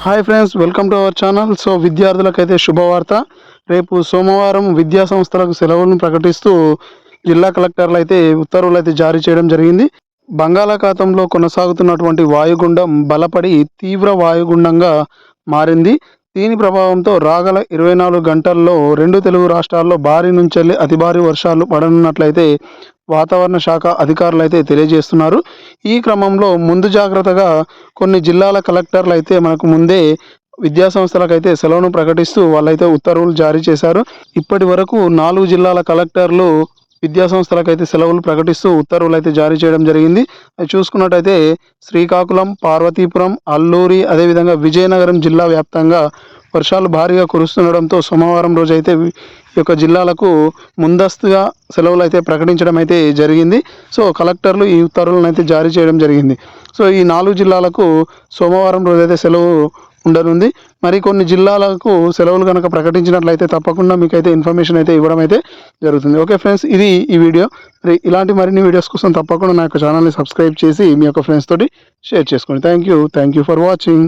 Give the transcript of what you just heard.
Hi friends, welcome to our channel. So విద్యార్థులకైతే శుభవార్త. రేపు సోమవారం విద్యా సంస్థలకు సెలవులను ప్రకటిస్తూ జిల్లా కలెక్టర్లు అయితే ఉత్తర్వులు అయితే జారీ చేయడం జరిగింది. బంగాళాఖాతంలో కొనసాగుతున్నటువంటి వాయుగుండం బలపడి తీవ్ర వాయుగుండంగా మారింది. దీని ప్రభావంతో రాగల 24 గంటల్లో 2 తెలుగు రాష్ట్రాల్లో భారీ నుంచి అతి భారీ వర్షాలు పడనున్నట్లయితే వాతావరణ శాఖ అధికారులు అయితే తెలియజేస్తున్నారు. ఈ క్రమంలో ముందు జాగ్రత్తగా కొన్ని జిల్లాల కలెక్టర్లు అయితే మనకు ముందే విద్యా సంస్థలకైతే సెలవును ప్రకటిస్తూ వాళ్ళైతే ఉత్తర్వులు జారీ చేశారు. ఇప్పటి వరకు 4 జిల్లాల కలెక్టర్లు విద్యా సంస్థలకైతే సెలవులు ప్రకటిస్తూ ఉత్తర్వులు అయితే జారీ చేయడం జరిగింది. అది చూసుకున్నట్టయితే శ్రీకాకుళం, పార్వతీపురం, అల్లూరి, అదేవిధంగా విజయనగరం జిల్లా వ్యాప్తంగా వర్షాలు భారీగా కురుస్తుండడంతో సోమవారం రోజు అయితే ఈ యొక్క జిల్లాలకు ముందస్తుగా సెలవులు అయితే ప్రకటించడం అయితే జరిగింది. సో కలెక్టర్లు ఈ ఉత్తర్వులను అయితే జారీ చేయడం జరిగింది. సో ఈ 4 జిల్లాలకు సోమవారం రోజు అయితే సెలవు ఉండనుంది. మరి కొన్ని జిల్లాలకు సెలవులు కనుక ప్రకటించినట్లయితే తప్పకుండా మీకైతే ఇన్ఫర్మేషన్ అయితే ఇవ్వడం అయితే జరుగుతుంది. ఓకే ఫ్రెండ్స్, ఇది ఈ వీడియో. మరి ఇలాంటి మరిన్ని వీడియోస్ కోసం తప్పకుండా నా యొక్క ఛానల్ని సబ్స్క్రైబ్ చేసి మీ యొక్క ఫ్రెండ్స్ తోటి షేర్ చేసుకోండి. Thank you for watching.